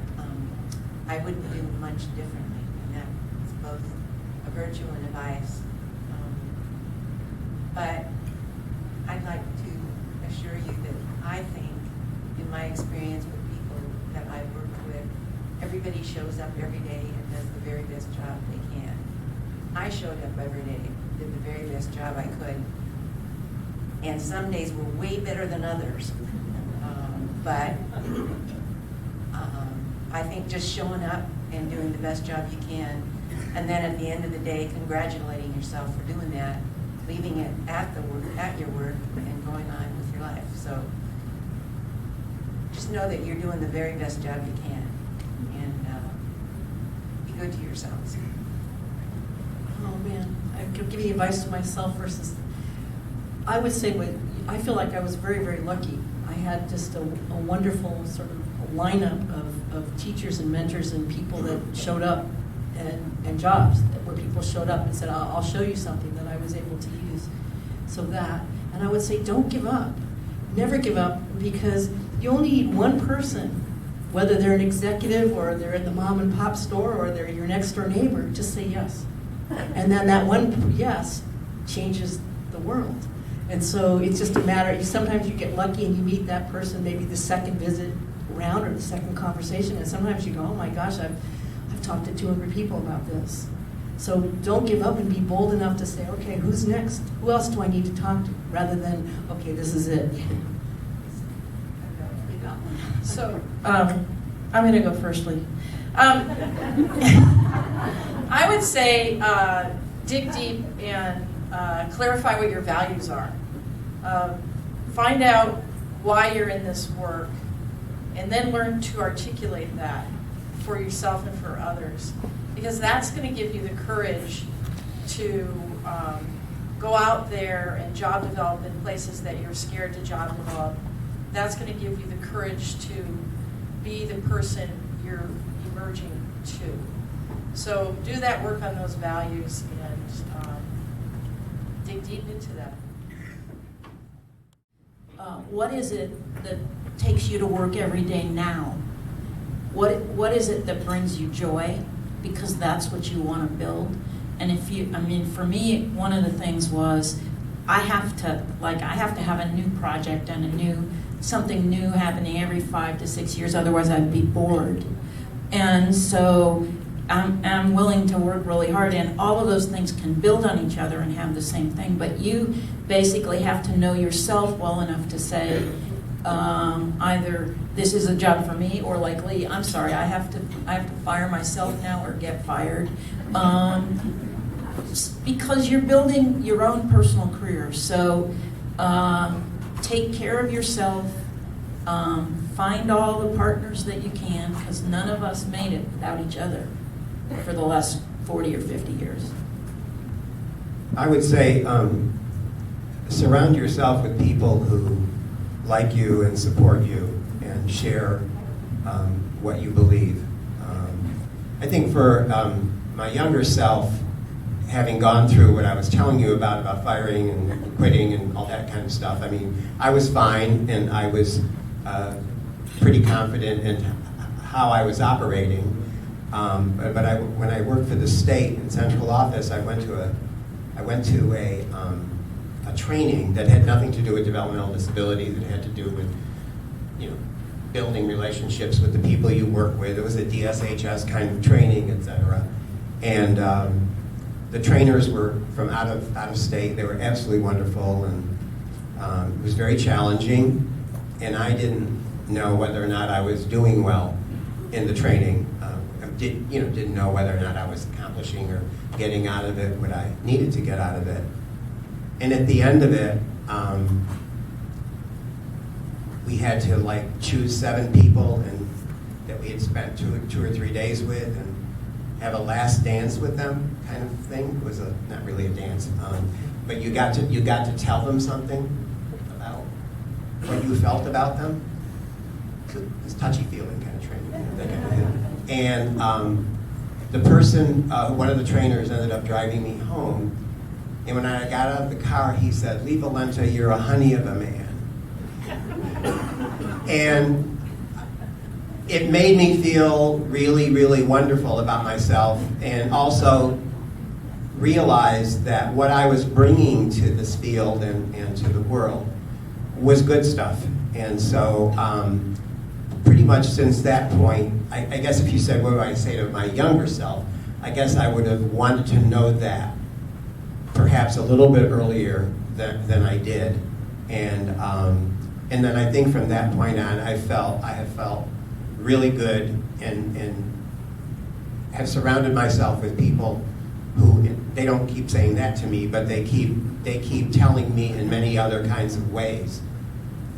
I wouldn't do much differently, and that's both a virtue and a vice. But I'd like to assure you that I think, in my experience with people that I've worked with, everybody shows up every day and does the very best job they can. I showed up every day, did the very best job I could, and some days were way better than others. But I think just showing up and doing the best job you can, and then at the end of the day, congratulating yourself for doing that, leaving it at your work, and going on with your life. So just know that you're doing the very best job you can, and be good to yourselves. Oh man, I'm giving advice to myself versus, I would say I feel like I was very, very lucky. I had just a wonderful sort of lineup of teachers and mentors and people that showed up, and jobs where people showed up and said, I'll show you something that I was able to use. So that, and I would say, don't give up. Never give up, because you only need one person, whether they're an executive or they're in the mom and pop store or they're your next door neighbor, just say yes. And then that one yes changes the world. And so it's just a matter, sometimes you get lucky and you meet that person, maybe the second visit round or the second conversation, and sometimes you go, oh my gosh, I've talked to 200 people about this. So don't give up, and be bold enough to say, okay, who's next? Who else do I need to talk to? Rather than, okay, this is it. So, I'm going to go first, Lee. I would say dig deep and clarify what your values are. Find out why you're in this work, and then learn to articulate that for yourself and for others. Because that's going to give you the courage to go out there and job develop in places that you're scared to job develop. That's going to give you the courage to be the person you're emerging to. So do that work on those values and dig deep into that. What is it that takes you to work every day now? What is it that brings you joy? Because that's what you want to build. And for me, one of the things was I have to have a new project and something new happening every 5 to 6 years. Otherwise, I'd be bored. And so I'm willing to work really hard, and all of those things can build on each other and have the same thing. But you basically have to know yourself well enough to say, either this is a job for me, or like Lee, I'm sorry, I have to fire myself now or get fired. Because you're building your own personal career. So take care of yourself. Find all the partners that you can, because none of us made it without each other for the last 40 or 50 years. I would say surround yourself with people who like you and support you and share what you believe. I think for my younger self, having gone through what I was telling you about firing and quitting and all that kind of stuff, I mean, I was fine and I was pretty confident in how I was operating. But when I worked for the state in central office, I went to a training that had nothing to do with developmental disability, that had to do with, building relationships with the people you work with. It was a DSHS kind of training, et cetera. And the trainers were from out of state. They were absolutely wonderful, and it was very challenging. And I didn't know whether or not I was doing well in the training. Didn't know whether or not I was accomplishing or getting out of it what I needed to get out of it. And at the end of it, we had to choose 7 people that we had spent 2 or 3 days with and have a last dance with them, kind of thing. It was not really a dance, but you got to tell them something about what you felt about them. It's touchy-feeling kind of training, that kind of thing. And the person, one of the trainers, ended up driving me home. And when I got out of the car, he said, "Lee Valenta, you're a honey of a man." And it made me feel really, really wonderful about myself, and also realize that what I was bringing to this field and to the world was good stuff. And so pretty much since that point, I guess if you said, what do I say to my younger self, I guess I would have wanted to know that perhaps a little bit earlier than I did. And then I think from that point on, I have felt really good and have surrounded myself with people who, they don't keep saying that to me, but they keep telling me in many other kinds of ways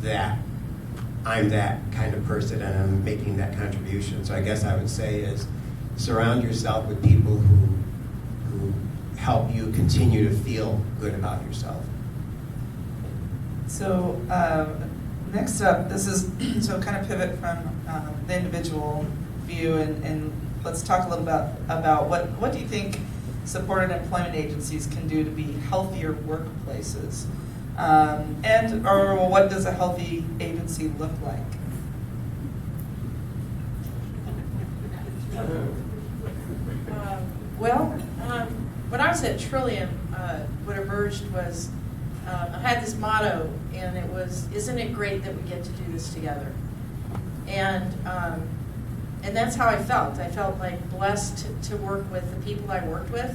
that I'm that kind of person and I'm making that contribution. So I guess I would say is surround yourself with people who help you continue to feel good about yourself. So next up, this is so kind of pivot from the individual view and let's talk a little about what do you think supported employment agencies can do to be healthier workplaces, or what does a healthy agency look like? When I was at Trillium, what emerged was I had this motto, and it was, "Isn't it great that we get to do this together?" And that's how I felt. I felt like blessed to work with the people I worked with,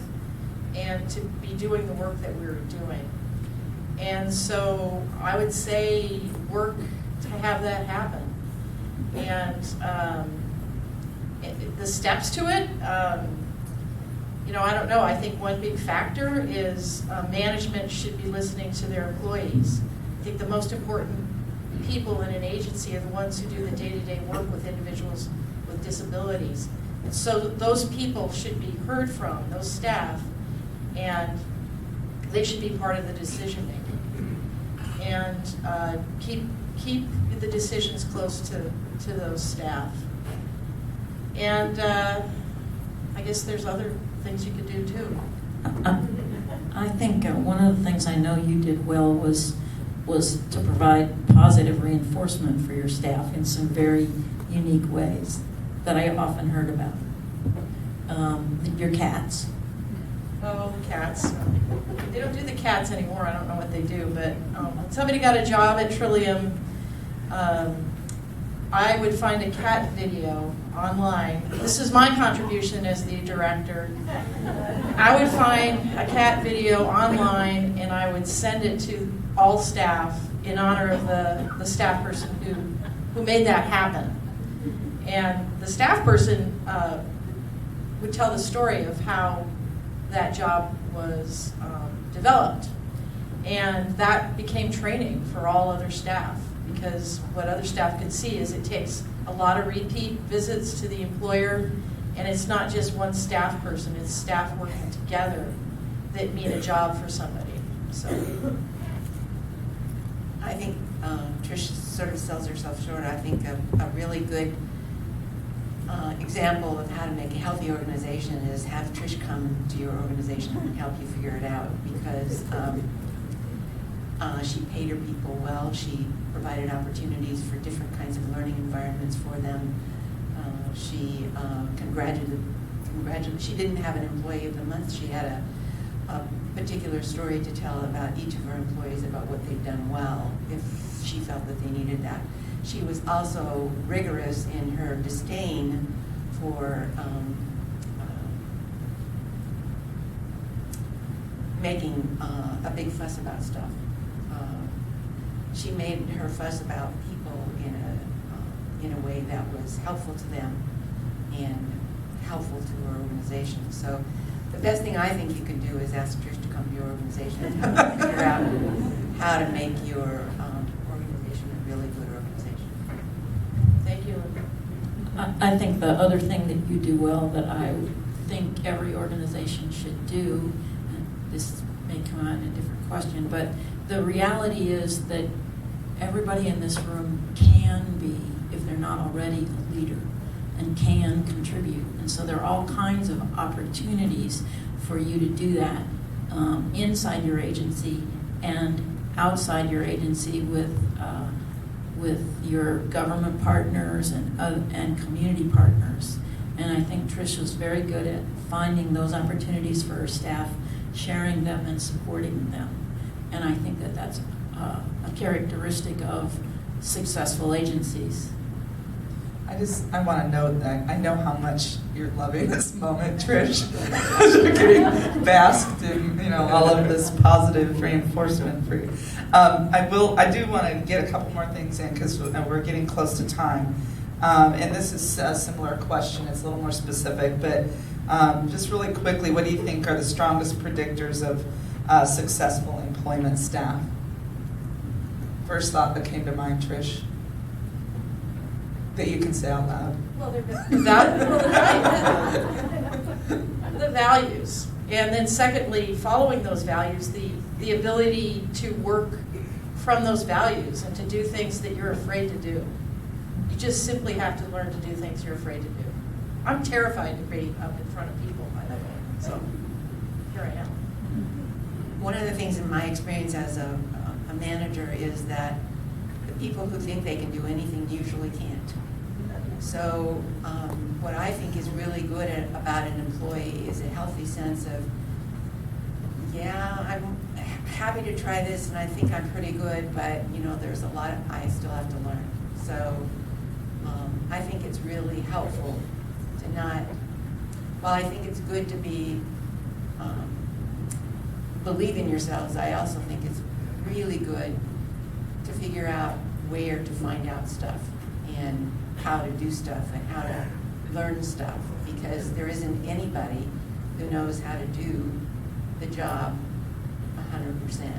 and to be doing the work that we were doing. And so I would say work to have that happen. And the steps to it, I don't know. I think one big factor is management should be listening to their employees. I think the most important people in an agency are the ones who do the day-to-day work with individuals with disabilities. And so those people should be heard from, those staff, and they should be part of the decision-making. And keep the decisions close to those staff. And I guess there's other things you could do too. I think one of the things I know you did well was to provide positive reinforcement for your staff in some very unique ways that I often heard about. Your cats. Oh, the cats. They don't do the cats anymore. I don't know what they do, but when somebody got a job at Trillium, I would find a cat video online. This is my contribution as the director. I would find a cat video online, and I would send it to all staff in honor of the staff person who made that happen. And the staff person would tell the story of how that job was developed. And that became training for all other staff, because what other staff could see is it takes a lot of repeat visits to the employer, and it's not just one staff person, it's staff working together that mean a job for somebody. So I think Trish sort of sells herself short. I think a really good example of how to make a healthy organization is have Trish come to your organization and help you figure it out, because she paid her people well. She provided opportunities for different kinds of learning environments for them. She she didn't have an employee of the month. She had a particular story to tell about each of her employees about what they've done well, if she felt that they needed that. She was also rigorous in her disdain for making a big fuss about stuff. She made her fuss about people in a way that was helpful to them and helpful to her organization. So the best thing I think you can do is ask Trish to come to your organization and help you figure out how to make your organization a really good organization. thank you. I think the other thing that you do well that I think every organization should do, and this may come out in a different question, but the reality is that everybody in this room can be, if they're not already, a leader and can contribute. And so there are all kinds of opportunities for you to do that inside your agency and outside your agency with your government partners and community partners. And I think Trish was very good at finding those opportunities for her staff, sharing them and supporting them. And I think that that's a characteristic of successful agencies. I want to note that I know how much you're loving this moment, Trish. You're getting basked in, all of this positive reinforcement for you. I do want to get a couple more things in because we're getting close to time. And this is a similar question. It's a little more specific, but just really quickly, what do you think are the strongest predictors of successful employment staff? First thought that came to mind, Trish, that you can say out loud. Well, the values. And then secondly, following those values, the ability to work from those values and to do things that you're afraid to do. You just simply have to learn to do things you're afraid to do. I'm terrified to be up in front of people, by the way. So here I am. One of the things in my experience as a manager is that the people who think they can do anything usually can't. So what I think is really good about an employee is a healthy sense of, yeah, I'm happy to try this and I think I'm pretty good, but there's a lot I still have to learn. So I think it's really helpful to not, while I think it's good to believe in yourselves, I also think it's really good to figure out where to find out stuff and how to do stuff and how to learn stuff, because there isn't anybody who knows how to do the job 100%.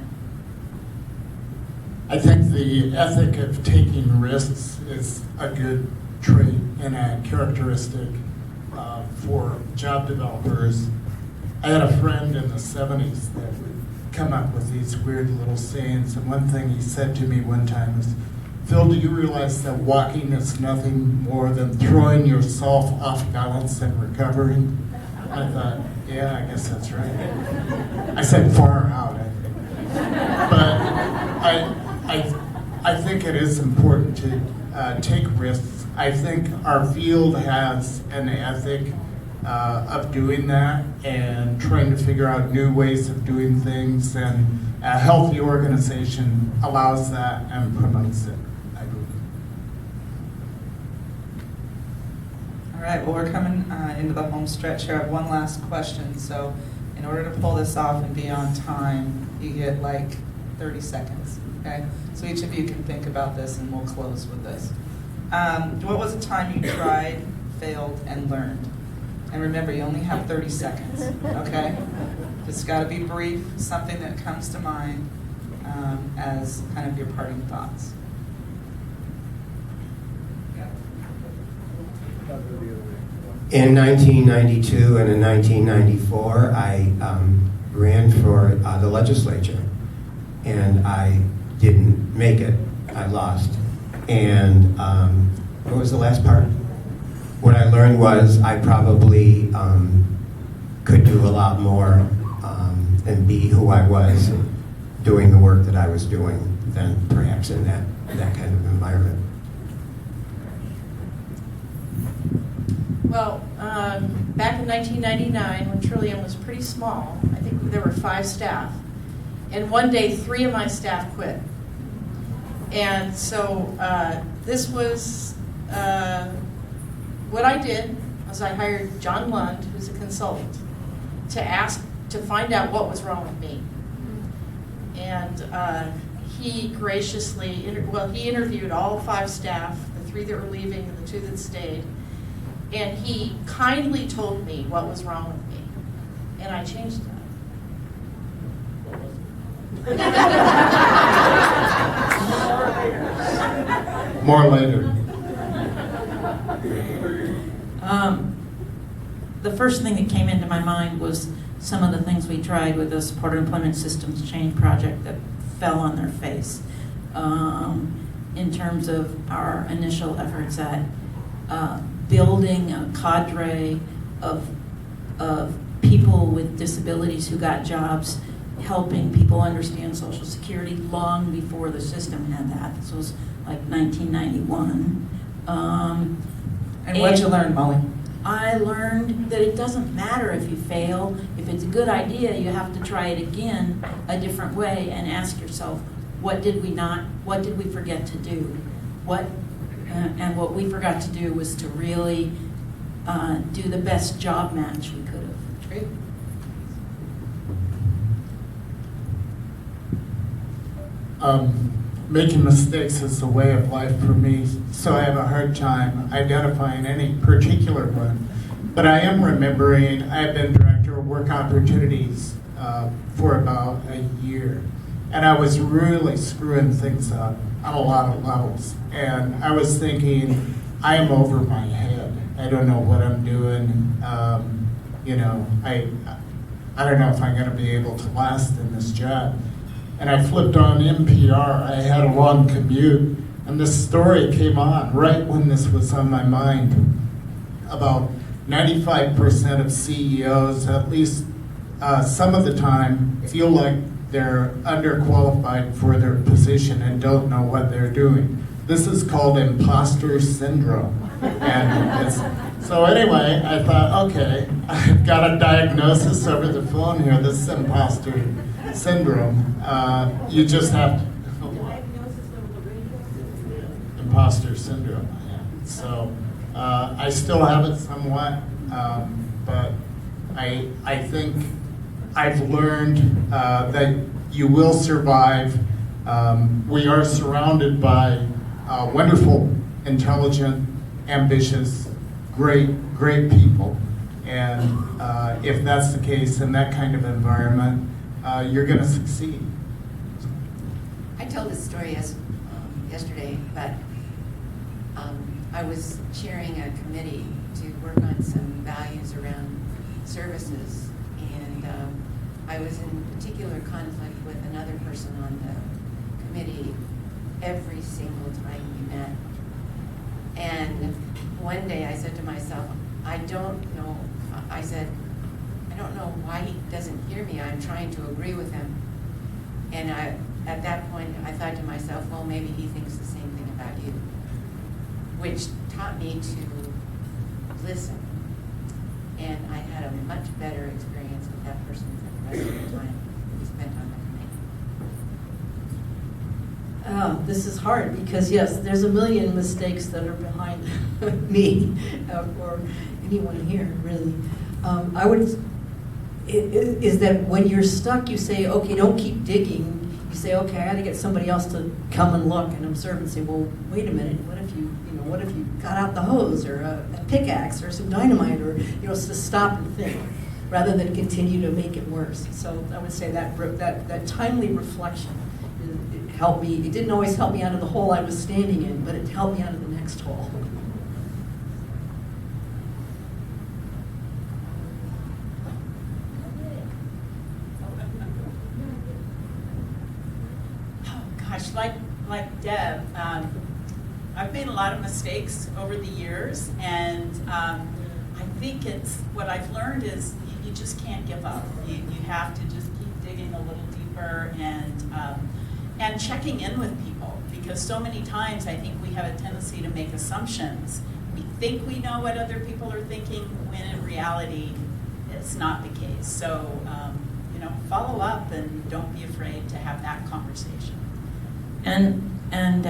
I think the ethic of taking risks is a good trait and a characteristic for job developers. I had a friend in the 70s that would come up with these weird little sayings, and one thing he said to me one time is, Phil, do you realize that walking is nothing more than throwing yourself off balance and recovering? I thought, yeah, I guess that's right. I said far out, I think. But I think it is important to take risks. I think our field has an ethic of doing that and trying to figure out new ways of doing things, and a healthy organization allows that and promotes it, I believe. All right, well, we're coming into the home stretch here. I have one last question. So in order to pull this off and be on time, you get like 30 seconds, okay? So each of you can think about this and we'll close with this. What was a time you tried, failed, and learned? And remember, you only have 30 seconds, okay? It's got to be brief, something that comes to mind as kind of your parting thoughts. In 1992 and in 1994, I ran for the legislature, and I didn't make it. I lost. And what was the last part? What I learned was I probably could do a lot more and be who I was doing the work that I was doing than perhaps in that kind of environment. Well, back in 1999, when Trillium was pretty small, I think there were 5 staff. And one day, 3 of my staff quit. And so this was, what I did was I hired John Lund, who's a consultant, to find out what was wrong with me. And he graciously, he interviewed all 5 staff, the 3 that were leaving and the 2 that stayed. And he kindly told me what was wrong with me. And I changed that. More later. The first thing that came into my mind was some of the things we tried with the Supported Employment Systems Change Project that fell on their face. In terms of our initial efforts at building a cadre of people with disabilities who got jobs, helping people understand Social Security long before the system had that. This was like 1991. And what'd you learn, Molly? I learned that it doesn't matter if you fail. If it's a good idea, you have to try it again a different way and ask yourself, what did we forget to do? And what we forgot to do was to really do the best job match we could have. Great. Making mistakes is a way of life for me, so I have a hard time identifying any particular one. But I am remembering I've been director of work opportunities for about a year. And I was really screwing things up on a lot of levels. And I was thinking, I am over my head. I don't know what I'm doing. I don't know if I'm going to be able to last in this job. And I flipped on NPR. I had a long commute, and this story came on right when this was on my mind. About 95% of CEOs, at least some of the time, feel like they're underqualified for their position and don't know what they're doing. This is called imposter syndrome. And so anyway, I thought, okay, I've got a diagnosis over the phone here. This is imposter syndrome. You just have to... Imposter syndrome. Yeah. So I still have it somewhat, but I think I've learned that you will survive. We are surrounded by wonderful, intelligent, ambitious, great people. And if that's the case in that kind of environment, you're going to succeed. I told this story yesterday, but I was chairing a committee to work on some values around services, and I was in particular conflict with another person on the committee every single time we met. And one day I said to myself, I don't know why he doesn't hear me. I'm trying to agree with him. And at that point, I thought to myself, well, maybe he thinks the same thing about you, which taught me to listen. And I had a much better experience with that person than the rest of the time we spent on the committee. This is hard because, yes, there's a million mistakes that are behind me or anyone here, really. Is that when you're stuck, you say, okay, don't keep digging. You say, okay, I got to get somebody else to come and look and observe and say, well, wait a minute, what if you got out the hose or a pickaxe or some dynamite or, to stop and think. rather than continue to make it worse. So I would say that timely reflection it helped me. It didn't always help me out of the hole I was standing in, but it helped me out of the next hole. Oh gosh, like Deb, I've made a lot of mistakes over the years, and I think it's what I've learned is you just can't give up. You have to just keep digging a little deeper and checking in with people, because so many times I think we have a tendency to make assumptions. We think we know what other people are thinking, when in reality it's not the case. So follow up and don't be afraid to have that conversation. And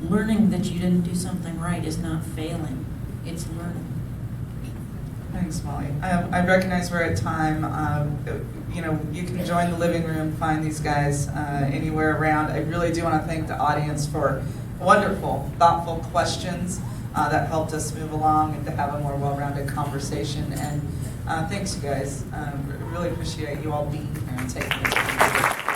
learning that you didn't do something right is not failing, it's learning. Thanks, Molly. I recognize we're at time. You can join the living room, find these guys anywhere around. I really do want to thank the audience for wonderful, thoughtful questions that helped us move along and to have a more well-rounded conversation. And thanks, you guys. Really appreciate you all being here and taking the time.